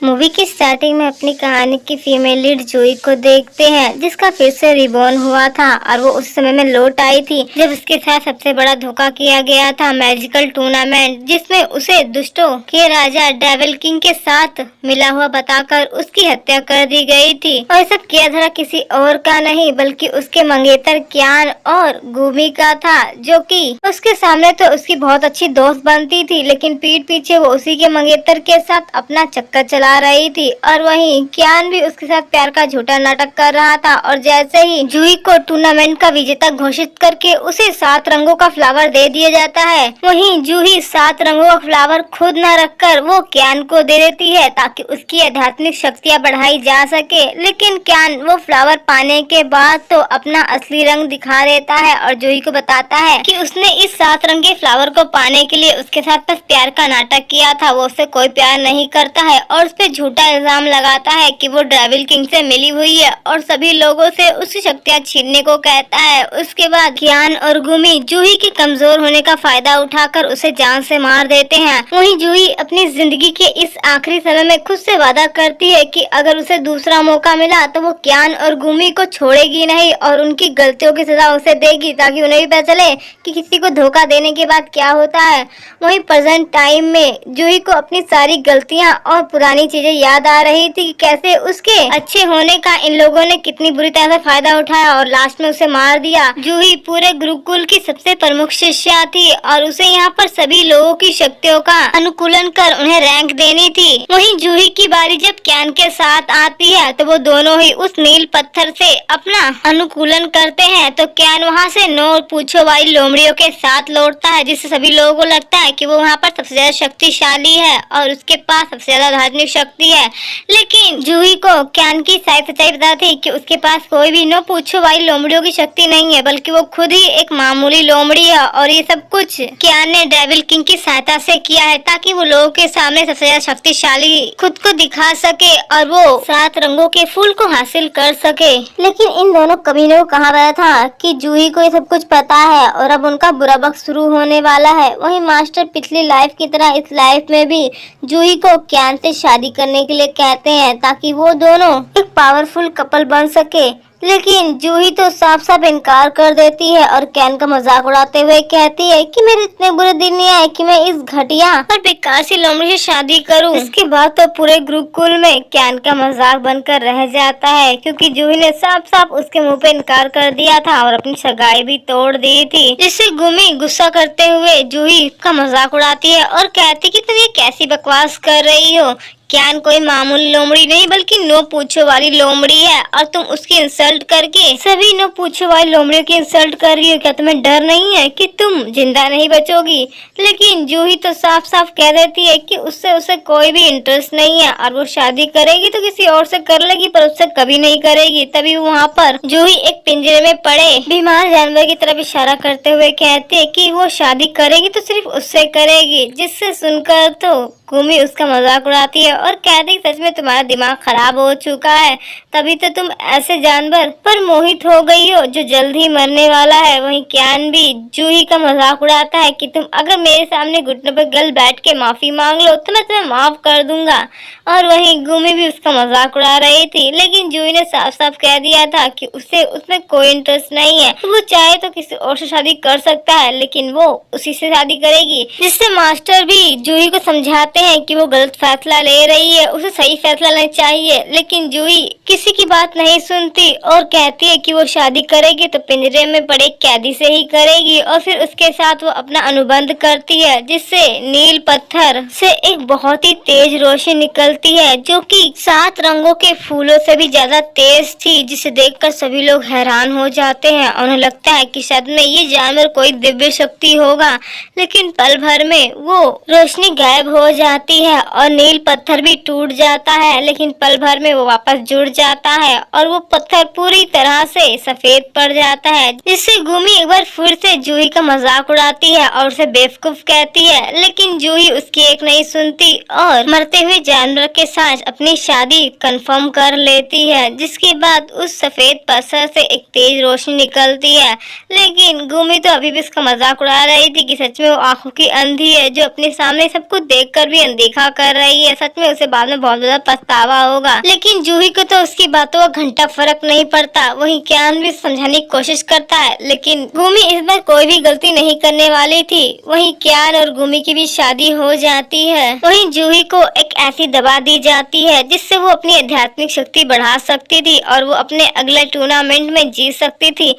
Movie की starting में अपनी कहानी की फीमेल लीड जूही को देखते हैं, जिसका फिर से रिबॉर्न हुआ था और वो उस समय में लौट आई थी जब उसके साथ सबसे बड़ा धोखा किया गया था मैजिकल टूर्नामेंट, जिसमें उसे दुष्टों के राजा डेविल किंग के साथ मिला हुआ बताकर उसकी हत्या कर दी गई थी। और सब किया धरा किसी और का नहीं बल्कि उसके मंगेतर क्यान और गुमी का था, जो कि उसके सामने तो उसकी बहुत अच्छी दोस्त बनती थी, लेकिन पीठ पीछे वो उसी के मंगेतर के साथ अपना चक्कर चला रही थी। और वहीं क्यान भी उसके साथ प्यार का झूठा नाटक कर रहा था। और जैसे ही जूही को टूर्नामेंट का विजेता घोषित करके उसे 7 रंगों का फ्लावर दे दिया जाता है, वहीं जूही 7 रंगों का फ्लावर खुद न रखकर वो क्यान को दे देती है ताकि उसकी आध्यात्मिक शक्तियाँ बढ़ाई जा सके। लेकिन क्यान वो फ्लावर पाने के बाद तो अपना असली रंग दिखा देता है और जूही को बताता है कि उसने इस 7 रंग के फ्लावर को पाने के लिए उसके साथ बस प्यार का नाटक किया था, वो उससे कोई प्यार नहीं करता है और उस पे झूठा इल्जाम लगाता है कि वो डेविल किंग से मिली हुई है और सभी लोगों से उसकी शक्तियाँ छीनने को कहता है। उसके बाद क्यान और गुमी जूही के कमजोर होने का फायदा उठाकर उसे जान से मार देते हैं। वहीं जूही अपनी जिंदगी के इस आखिरी समय में खुद से वादा करती है कि अगर उसे दूसरा मौका मिला तो वो क्यान और गुमी को छोड़ेगी नहीं और उनकी गलतियों की सजा उसे देगी ताकि उन्हें भी पता चले कि किसी को धोखा देने के बाद क्या होता है। वहीं प्रेजेंट टाइम में जूही को अपनी सारी गलतियां और पुरानी चीजें याद आ रही थी कि कैसे उसके अच्छे होने का इन लोगों ने कितनी बुरी तरह से फायदा उठाया और लास्ट में उसे मार दिया। जूही पूरे गुरुकुल की सबसे प्रमुख शिष्या थी और उसे यहाँ पर सभी लोगों की शक्तियों का अनुकूलन कर उन्हें रैंक देनी थी। वहीं जूही की बारी जब क्यान के साथ आती है तो वो दोनों ही उस नील पत्थर से अपना अनुकूलन करते हैं, तो क्यान वहाँ से 9 पूंछों वाली लोमड़ियों के साथ लौटता है, जिससे सभी लोगों को लगता है कि वो वहाँ पर सबसे ज्यादा शक्तिशाली है और उसके पास सबसे ज्यादा आध्यात्मिक शक्ति है। लेकिन जूही को क्यान की सच्चाई पता थी कि उसके पास कोई भी 9 पूंछों वाली लोमड़ियों की शक्ति नहीं है, बल्कि वो खुद ही एक मामूली लोमड़ी है और ये सब कुछ क्यान ने डेविल किंग की सहायता से किया है ताकि वो लोगों के सामने सबसे ज्यादा शक्तिशाली खुद को दिखा सके और वो 7 रंगों के फूल को हासिल कर सके। लेकिन इन दोनों कमीनों को कहा गया था कि जूही को ये सब कुछ पता है और अब उनका बुरा वक्त शुरू होने वाला है। वहीं मास्टर पिछली लाइफ की तरह इस लाइफ में भी जूही को क्यान से शादी करने के लिए कहते हैं ताकि वो दोनों एक पावरफुल कपल बन सके। लेकिन जूही तो साफ साफ इनकार कर देती है और क्यान का मजाक उड़ाते हुए कहती है कि मेरे इतने बुरे दिन नहीं आए कि मैं इस घटिया और बेकार सी लोमड़ी से शादी करूं। इसके बाद तो पूरे गुरुकुल में क्यान का मजाक बनकर रह जाता है, क्योंकि जूही ने साफ साफ उसके मुंह पे इनकार कर दिया था और अपनी सगाई भी तोड़ दी थी, जिससे गुमी गुस्सा करते हुए जूही का मजाक उड़ाती है और कहती कि तुम ये कैसी बकवास कर रही हो, क्यान कोई मामूली लोमड़ी नहीं बल्कि 9 पूंछों वाली लोमड़ी है और तुम उसकी इंसल्ट करके सभी 9 पूंछों वाली लोमड़ियों की इंसल्ट कर रही हो। क्या तुम्हें डर नहीं है कि तुम जिंदा नहीं बचोगी? लेकिन जूही तो साफ साफ कह देती है कि उससे उसे कोई भी इंटरेस्ट नहीं है और वो शादी करेगी तो किसी और से कर लेगी पर उससे कभी नहीं करेगी। तभी वहाँ पर जूही एक पिंजरे में पड़े बीमार जानवर की तरफ इशारा करते हुए कहती है कि वो शादी करेगी तो सिर्फ उससे करेगी, जिससे सुनकर तो गुमी उसका मजाक उड़ाती है और कहती है सच में तुम्हारा दिमाग खराब हो चुका है, तभी तो तुम ऐसे जानवर पर मोहित हो गई हो जो जल्द ही मरने वाला है। वहीं क्यान भी जूही का मजाक उड़ाता है कि तुम अगर मेरे सामने घुटनों पर गल बैठ के माफी मांग लो तो मैं तुम्हें माफ कर दूंगा। और वहीं गुमी भी उसका मजाक उड़ा रही थी, लेकिन जूही ने साफ साफ कह दिया था कि उसे उसमें कोई इंटरेस्ट नहीं है, वो चाहे तो किसी और से शादी कर सकता है लेकिन वो उसी से शादी करेगी। जिससे मास्टर भी जूही को समझाते हैं कि वो गलत फैसला ले रही है, उसे सही फैसला लेना चाहिए। लेकिन जूही किसी की बात नहीं सुनती और कहती है कि वो शादी करेगी तो पिंजरे में पड़े कैदी से ही करेगी और फिर उसके साथ वो अपना अनुबंध करती है, जिससे नील पत्थर से एक बहुत ही तेज रोशनी निकलती है जो कि 7 रंगों के फूलों से भी ज्यादा तेज थी, जिसे देखकर सभी लोग हैरान हो जाते हैं और उन्हें लगता है कि शायद में ये जानवर कोई दिव्य शक्ति होगा। लेकिन पल भर में वो रोशनी गायब हो जाती है और नील पत्थर भी टूट जाता है, लेकिन पल भर में वो वापस जुड़ जाता है और वो पत्थर पूरी तरह से सफेद पड़ जाता है, जिससे गुमी एक बार फिर से जूही का मजाक उड़ाती है और उसे बेवकूफ कहती है। लेकिन जूही उसकी एक नहीं सुनती और मरते हुए जानवर के साथ अपनी शादी कंफर्म कर लेती है, जिसके बाद उस सफेद पत्थर से एक तेज रोशनी निकलती है। लेकिन गुमी तो अभी भी उसका मजाक उड़ा रही थी कि सच में वो आंखों की अंधी है जो अपने सामने सब कुछ देखकर भी भी अनदेखा कर रही है। सच में उसे बाद में बहुत ज्यादा पछतावा होगा। लेकिन जूही को तो उसकी बातों का घंटा फर्क नहीं पड़ता। वहीं क्यान भी समझाने की कोशिश करता है, लेकिन गुमी इस बार कोई भी गलती नहीं करने वाली थी। वहीं क्यान और गुमी की भी शादी हो जाती है। वहीं जूही को एक ऐसी दवा दी जाती है जिससे वो अपनी आध्यात्मिक शक्ति बढ़ा सकती थी और वो अपने अगले टूर्नामेंट में जीत सकती थी।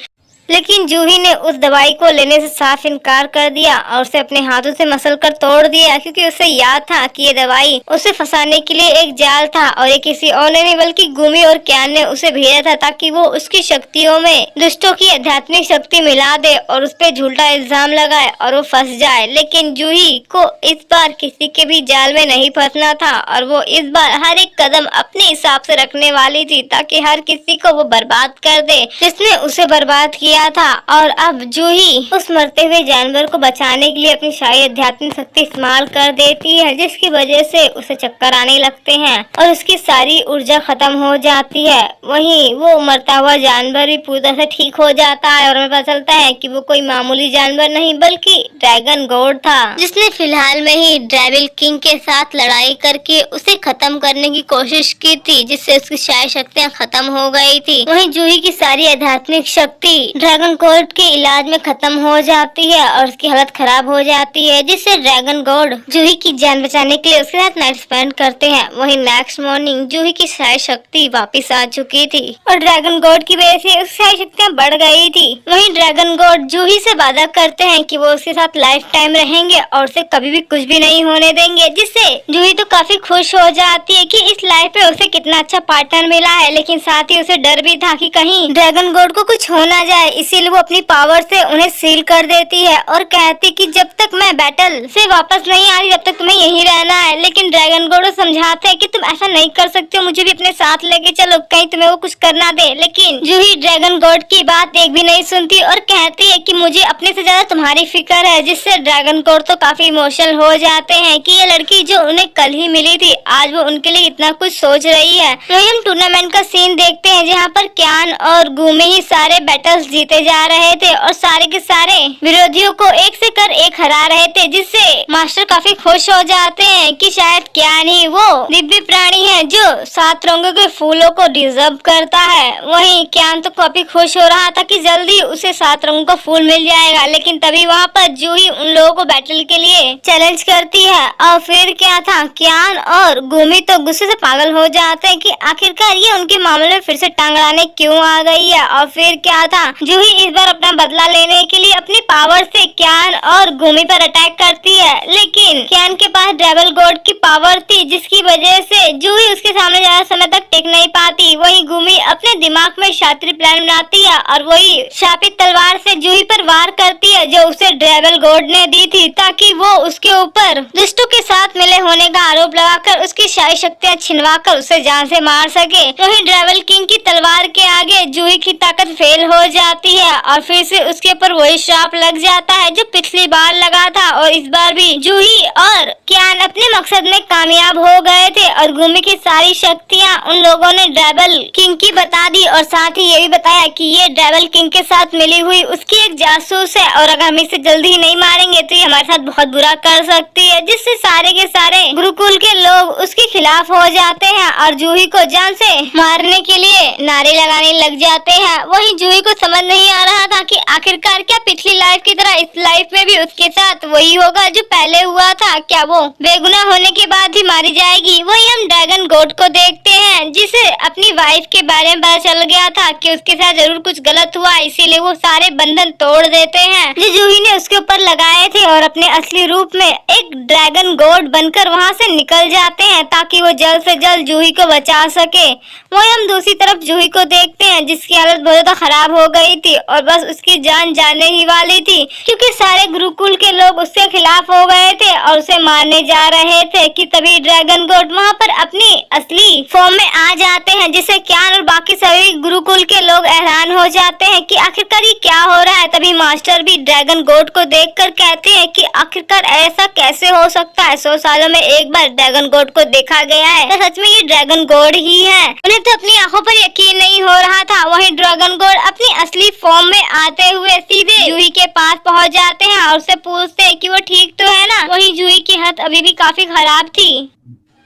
लेकिन जूही ने उस दवाई को लेने से साफ इनकार कर दिया और उसे अपने हाथों से मसल कर तोड़ दिया, क्योंकि उसे याद था कि ये दवाई उसे फंसाने के लिए एक जाल था और ये किसी और ने नहीं बल्कि गुमी और क्यान ने उसे भेजा था, ताकि वो उसकी शक्तियों में दुष्टों की आध्यात्मिक शक्ति मिला दे और उस पर झूठा इल्जाम लगाए और वो फंस जाए। लेकिन जूही को इस बार किसी के भी जाल में नहीं फंसना था और वो इस बार हर एक कदम अपने हिसाब से रखने वाली थी, ताकि हर किसी को वो बर्बाद कर दे जिसने उसे बर्बाद किया था। और अब जूही उस मरते हुए जानवर को बचाने के लिए अपनी सारी आध्यात्मिक शक्ति इस्तेमाल कर देती है, जिसकी वजह से उसे चक्कर आने लगते हैं और उसकी सारी ऊर्जा खत्म हो जाती है। वहीं वो मरता हुआ जानवर भी पूरी तरह से ठीक हो जाता है और हमें पता चलता है कि वो कोई मामूली जानवर नहीं बल्कि ड्रैगन गॉड था, जिसने फिलहाल में ही डेविल किंग के साथ लड़ाई करके उसे खत्म करने की कोशिश की थी, जिससे उसकी सारी शक्तियाँ खत्म हो गई थी। वहीं जूही की सारी आध्यात्मिक शक्ति ड्रैगन गॉड के इलाज में खत्म हो जाती है और उसकी हालत खराब हो जाती है, जिससे ड्रैगन गॉड जूही की जान बचाने के लिए उसके साथ नाइट स्पेंड करते हैं। वहीं नेक्स्ट मॉर्निंग जूही की सारी शक्ति वापस आ चुकी थी और ड्रैगन गॉड की वजह से उसकी सारी शक्तियाँ बढ़ गई थी। वहीं ड्रैगन गॉड जूही से वादा करते हैं कि वो उसके साथ लाइफ टाइम रहेंगे और उसे कभी भी कुछ भी नहीं होने देंगे, जिससे जूही तो काफी खुश हो जाती है कि इस लाइफ पे उसे कितना अच्छा पार्टनर मिला है। लेकिन साथ ही उसे डर भी था कि कहीं ड्रैगन गॉड को कुछ हो ना जाए, इसीलिए वो अपनी पावर से उन्हें सील कर देती है और कहती कि जब तक मैं बैटल से वापस नहीं आ रही तब तक तुम्हें यहीं रहना है। लेकिन ड्रैगन गॉड समझाते हैं कि तुम ऐसा नहीं कर सकते हो, मुझे भी अपने साथ लेके चलो, कहीं तुम्हें वो कुछ करना दे। लेकिन जूही ड्रैगन गॉड की बात एक भी नहीं सुनती और कहती है कि मुझे अपने से ज्यादा तुम्हारी फिक्र है, जिससे ड्रैगन गॉड तो काफी इमोशनल हो जाते हैं कि ये लड़की जो उन्हें कल ही मिली थी आज वो उनके लिए इतना कुछ सोच रही है। वही हम टूर्नामेंट का सीन देखते हैं जहाँ पर क्यान और गुमी ही सारे बैटल्स जीते जा रहे थे और सारे के सारे विरोधियों को एक से कर एक हरा रहे थे, जिससे मास्टर काफी खुश हो जाते हैं कि शायद क्यान ही वो दिव्य प्राणी है जो 7 रंगों के फूलों को डिजर्व करता है। वहीं क्यान तो काफी खुश हो रहा था कि जल्दी उसे 7 रंगों का फूल मिल जाएगा, लेकिन तभी वहाँ पर जूही उन लोगों को बैटल के लिए चैलेंज करती है। और फिर क्या था, क्यान और गुमी तो गुस्से से पागल हो जाते हैं कि आखिरकार ये उनके मामले में फिर से टांग अड़ाने क्यों आ गई है। और फिर क्या था, जूही इस बार अपना बदला लेने के लिए अपनी पावर से क्यान और गुमी पर अटैक करती है, लेकिन क्यान के पास डेविल गॉड की पावर थी, जिसकी वजह से जूही उसके सामने ज्यादा समय तक टिक नहीं पाती। वही गुमी अपने दिमाग में शातिर प्लान बनाती है और वही शापित तलवार से जूही पर वार करती है जो उसे डेविल गॉड ने दी थी, ताकि वो उसके ऊपर दुष्टों के साथ मिले होने का आरोप लगाकर उसकी सारी शक्तियाँ छिनवाकर उसे जान से मार सके। वही डेविल किंग की तलवार के आगे जूही की ताकत फेल हो जाती है और फिर से उसके ऊपर वही श्राप लग जाता है जो पिछली बार लगा था। और इस बार भी जूही और क्यान अपने मकसद में कामयाब हो गए थे और गुमी की सारी शक्तियाँ उन लोगों ने डेविल किंग की बता दी और साथ ही ये भी बताया कि ये डेविल किंग के साथ मिली हुई उसकी एक जासूस है और अगर हम इसे जल्दी नहीं मारेंगे तो ये हमारे साथ बहुत बुरा कर सकती है, जिससे सारे के सारे गुरुकुल के लोग उसके खिलाफ हो जाते हैं और जूही को जान से मारने के लिए नारे लगाने लग जाते हैं। वहीं जूही को समझ नहीं आ रहा था कि आखिरकार क्या पिछली लाइफ की तरह इस लाइफ में भी उसके साथ वही होगा जो पहले हुआ था, क्या वो बेगुनाह होने के बाद ही मारी जाएगी। वही हम ड्रैगन गॉड को देखते हैं जिसे अपनी वाइफ के बारे में पता चल गया था कि उसके साथ जरूर कुछ गलत हुआ, इसीलिए वो सारे बंधन तोड़ देते हैं जो जूही ने उसके ऊपर लगाए थे और अपने असली रूप में एक ड्रैगन गॉड बनकर वहाँ से निकल जाते हैं ताकि वो जल्द से जल्द जूही को बचा सके। वही हम दूसरी तरफ जूही को देखते हैं जिसकी हालत बहुत ज्यादा खराब हो गई थी और बस उसकी जान जाने ही वाली थी, क्योंकि सारे गुरुकुल के लोग उसके खिलाफ हो गए थे और उसे मारने जा रहे थे कि तभी ड्रैगन गॉड वहाँ पर अपनी असली फॉर्म में आ जाते हैं, जिससे क्यान और बाकी सभी गुरुकुल के लोग हैरान हो जाते हैं कि आखिरकार ये क्या हो रहा है। तभी मास्टर भी ड्रैगन गॉड को देखकर कहते हैं कि आखिरकार ऐसा कैसे हो सकता है, 100 सालों में एक बार ड्रैगन गॉड को देखा गया है तो सच में ये ड्रैगन गॉड ही है। उन्हें उन्हें तो अपनी आंखों पर यकीन नहीं हो रहा था। वहीं ड्रैगन गॉड अपनी असली फॉर्म में आते हुए सीधे जूही के पास पहुंच जाते हैं और उससे पूछते हैं कि वो ठीक तो है ना। वहीं जूही की हालत अभी भी काफी खराब थी।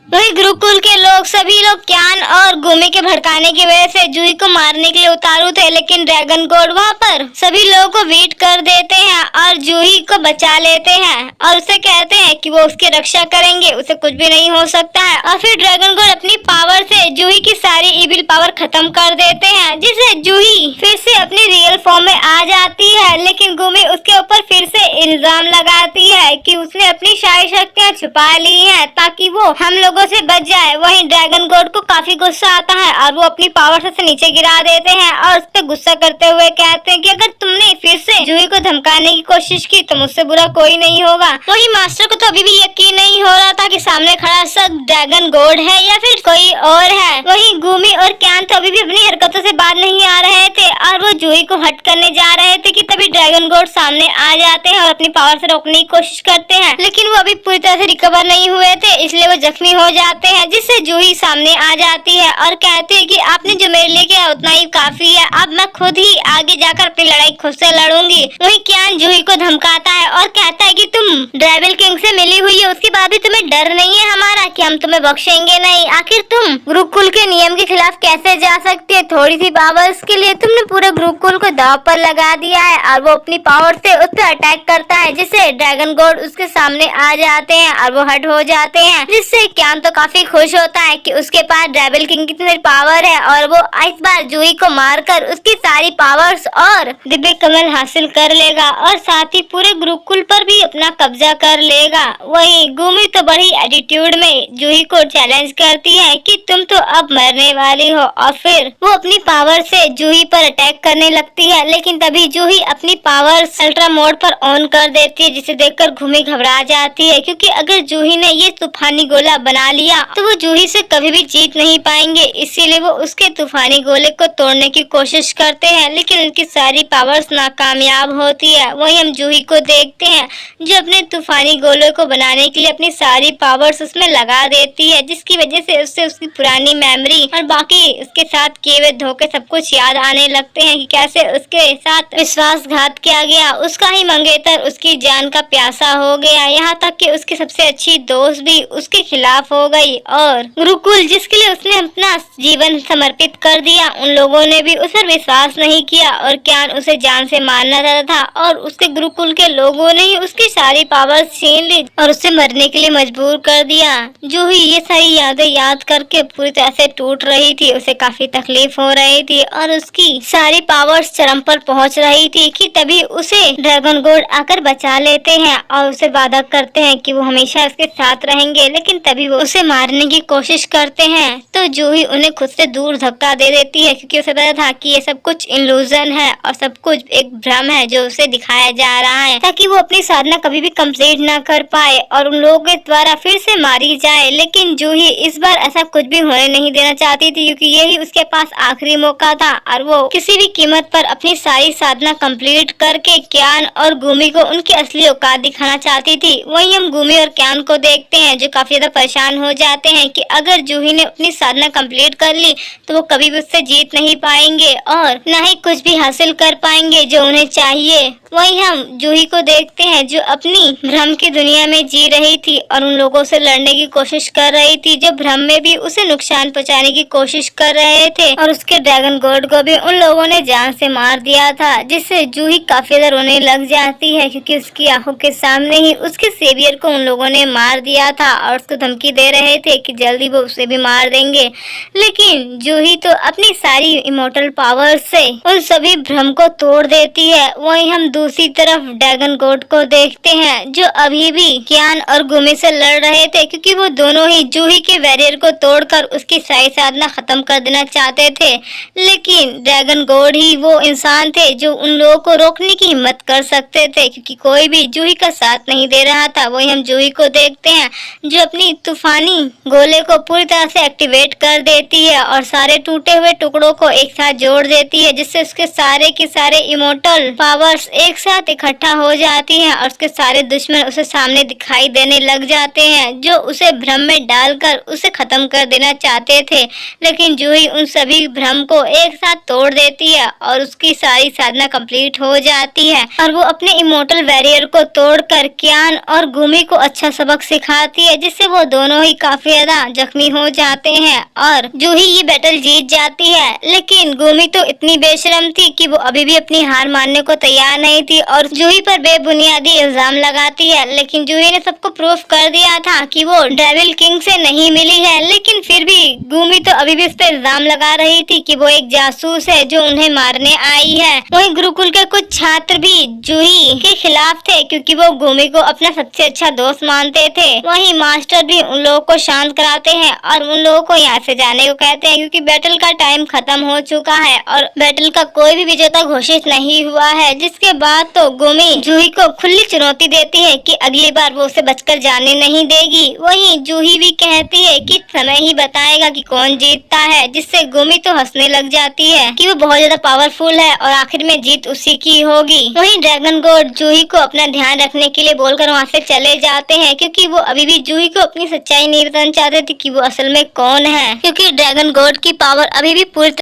वही गुरुकुल के लोग सभी लोग क्यान और गुमी के भड़काने की वजह से जूही को मारने के लिए उतारू थे, लेकिन ड्रैगन गॉड वहाँ पर सभी लोगों को वेट कर देते हैं और जूही को बचा लेते हैं और उसे कहते हैं कि वो उसकी रक्षा करेंगे, उसे कुछ भी नहीं हो सकता है। और फिर ड्रैगन गॉड अपनी पावर से जूही की सारी इविल पावर खत्म कर देते हैं, जिससे जूही फिर से अपनी रियल फॉर्म में आ जाती है। लेकिन गुमी उसके ऊपर फिर से इल्जाम लगाती है कि उसने अपनी सारी शक्तियाँ छुपा ली है ताकि वो हम लोगों से बच जाए। वहीं ड्रैगन गॉड को काफी गुस्सा आता है और वो अपनी पावर से नीचे गिरा देते हैं और उस पर गुस्सा करते हुए कहते हैं कि अगर तुमने फिर से जूही को धमकाने की कोशिश की तो मुझसे बुरा कोई नहीं होगा। वहीं मास्टर को तो अभी भी यकीन नहीं हो रहा था कि सामने खड़ा शख्स ड्रैगन गॉड है या फिर कोई और है। वहीं गुमी और क्यान तो अभी भी अपनी हरकतों से बाहर नहीं आ रहे थे और वो जूही को हट करने जा रहे थे कि तभी ड्रैगन गॉड सामने आ जाते हैं और अपनी पावर से रोकने की कोशिश करते हैं, लेकिन वो अभी पूरी तरह से रिकवर नहीं हुए थे, इसलिए वो जख्मी हो जाते हैं। जिससे जूही सामने आ जाती है और कहती है कि आपने जो मेरे लिए किया उतना ही काफी है, अब मैं खुद ही आगे जाकर अपनी लड़ाई खुद से लड़ूंगी। वहीं क्यान जूही को धमकाता है और कहता है कि तुम ड्रैगन किंग से मिली हुई है, उसके बाद भी तुम्हें डर नहीं है हमारा कि हम तुम्हें बख्शेंगे नहीं। आखिर तुम गुरुकुल के नियम के खिलाफ कैसे जा सकती है? थोड़ी सी पावर्स के लिए तुमने पूरे गुरुकुल को दांव पर लगा दिया है। और वो अपनी पावर से उस पर अटैक करता है, जिससे ड्रैगन गॉड उसके सामने आ जाते हैं और वो हट हो जाते हैं, जिससे क्यान तो काफी खुश होता है कि उसके पास ड्रैगन किंग की इतनी पावर है और वो इस बार जूही को मारकर उसकी सारी पावर्स और दिव्य कमल हासिल कर लेगा और साथ ही पूरे गुरुकुल पर भी अपना कब्जा कर लेगा। वही गुमी तो बड़ी एटीट्यूड में जूही को चैलेंज करती है कि तुम तो अब मरने वाली हो और फिर वो अपनी पावर से जूही पर अटैक करने लगती है, लेकिन तभी जूही अपनी पावर अल्ट्रा मोड पर ऑन कर देती है, जिसे देखकर गुमी घबरा जाती है क्योंकि अगर जूही ने ये तूफानी गोला बना लिया तो वो जूही से कभी भी जीत नहीं पाएंगे। इसीलिए वो उसके तूफानी गोले को तोड़ने की कोशिश करते हैं, लेकिन उनकी सारी पावर्स नाकामयाब होती है। वहीं हम जूही को देखते हैं जो अपने तूफानी गोले को बनाने के लिए अपनी सारी पावर्स उसमें लगा देती है, जिसकी वजह से उससे उसकी पुरानी मेमोरी और बाकी उसके साथ किए हुए धोखे सब कुछ याद आने लगते हैं कि कैसे उसके साथ विश्वासघात किया गया, उसका ही मंगेतर उसकी जान का प्यासा हो गया, यहाँ तक कि उसकी सबसे अच्छी दोस्त भी उसके खिलाफ हो गई। और गुरुकुल जिसके लिए उसने अपना जीवन समर्पित कर दिया, उन लोगों ने भी उस पर विश्वास नहीं किया और क्यान उसे जान से मारना चाहता था और उसके गुरुकुल के लोगों ने ही उसकी सारी पावर छीन ली और उसे मरने के लिए मजबूर कर दिया। जूही ये सारी यादें याद करके पूरी तरह से टूट रही थी, उसे काफी तकलीफ हो रही थी और उसकी सारी पावर्स चरम पर पहुंच रही थी कि तभी उसे ड्रैगन गॉड आकर बचा लेते हैं और उसे वादा करते हैं कि वो हमेशा उसके साथ रहेंगे, लेकिन तभी वो उसे मारने की कोशिश करते हैं तो जूही उन्हें खुद से दूर धक्का दे देती है क्योंकि उसे पता था कि ये सब कुछ इल्यूजन है और सब कुछ एक भ्रम है जो उसे दिखाया जा रहा है ताकि वो अपनी साधना कभी भी कंप्लीट ना कर पाए और उन लोगों के द्वारा फिर से मारी जाए। लेकिन जूही इस बार ऐसा कुछ भी होने नहीं देना चाहती थी क्योंकि यही उसके पास आखिरी मौका था और वो किसी भी कीमत पर अपनी सारी साधना कंप्लीट करके क्यान और गुमी को उनकी असली औकात दिखाना चाहती थी। वहीं हम गुमी और क्यान को देखते हैं जो काफी ज्यादा परेशान हो जाते हैं कि अगर जूही ने अपनी साधना कंप्लीट कर ली तो वो कभी भी उससे जीत नहीं पाएंगे और न ही कुछ भी हासिल कर पाएंगे जो उन्हें चाहिए। वहीं हम जूही को देखते हैं जो अपनी भ्रम की दुनिया में जी रही थी और उन लोगों से लड़ने की कोशिश कर रही थी जो भ्रम में भी उसे नुकसान पहुंचाने की कोशिश कर रहे थे और उसके ड्रैगन गॉड को भी उन लोगों ने जान से मार दिया था, जिससे जूही काफी ज्यादा रोने लग जाती है क्योंकि उसकी आंखों के सामने ही उसके सेवियर को उन लोगों ने मार दिया था और उसको धमकी दे रहे थे कि जल्दी वो उसे भी मार देंगे। लेकिन जूही तो अपनी सारी इमोर्टल पावर से उन सभी भ्रम को तोड़ देती है। वहीं हम दूसरी तरफ ड्रैगन गॉड को देखते हैं जो अभी भी क्यान और गुमी से लड़ रहे थे क्योंकि वो दोनों ही जूही के बैरियर को तोड़कर उसकी सारी साधना खत्म कर देना चाहते थे, लेकिन ड्रैगन गॉड ही वो इंसान थे जो उन लोगों को रोकने की हिम्मत कर सकते थे क्योंकि कोई भी जूही का साथ नहीं दे रहा था। वही हम जूही को देखते हैं जो अपनी तूफानी गोले को पूरी तरह से एक्टिवेट कर देती है और सारे टूटे हुए टुकड़ों को एक साथ जोड़ देती है, जिससे उसके सारे के सारे इमोर्टल पावर्स एक एक साथ इकट्ठा हो जाती हैं और उसके सारे दुश्मन उसे सामने दिखाई देने लग जाते हैं, जो उसे भ्रम में डालकर उसे खत्म कर देना चाहते थे। लेकिन जूही उन सभी भ्रम को एक साथ तोड़ देती है और उसकी सारी साधना कंप्लीट हो जाती है और वो अपने इमोर्टल बैरियर को तोड़कर कियान और गुमी को अच्छा सबक सिखाती है, जिससे वो दोनों ही काफी ज्यादा जख्मी हो जाते हैं और जूही ये बैटल जीत जाती है। लेकिन गुमी तो इतनी बेशरम थी कि वो अभी भी अपनी हार मानने को तैयार नहीं थी और जूही पर बेबुनियादी इल्जाम लगाती है। लेकिन जूही ने सबको प्रूफ कर दिया था कि वो डेविल किंग से नहीं मिली है, लेकिन फिर भी गुमी तो अभी भी उस पर इल्जाम लगा रही थी कि वो एक जासूस है जो उन्हें मारने आई है। वहीं गुरुकुल के कुछ छात्र भी जूही के खिलाफ थे क्योंकि वो गुमी को अपना सबसे अच्छा दोस्त मानते थे। वहीं मास्टर भी उन लोगों को शांत कराते हैं और उन लोगों को यहाँ से जाने को कहते हैं क्योंकि बैटल का टाइम खत्म हो चुका है और बैटल का कोई भी विजेता घोषित नहीं हुआ है। जिसके बाद तो गुमी जूही को खुली चुनौती देती है कि अगली बार वो उसे बचकर जाने नहीं देगी। वहीं जूही भी कहती है कि समय ही बताएगा कि कौन जीतता है, जिससे गुमी तो हंसने लग जाती है कि वो बहुत ज्यादा पावरफुल है और आखिर में जीत उसी की होगी। वहीं ड्रैगन गॉड जूही को अपना ध्यान रखने के लिए बोलकर वहाँ से चले जाते हैं क्योंकि वो अभी भी जूही को अपनी सच्चाई नहीं बताना चाहते थे कि वो असल में कौन है, क्योंकि ड्रैगन गॉड की पावर अभी भी पूरी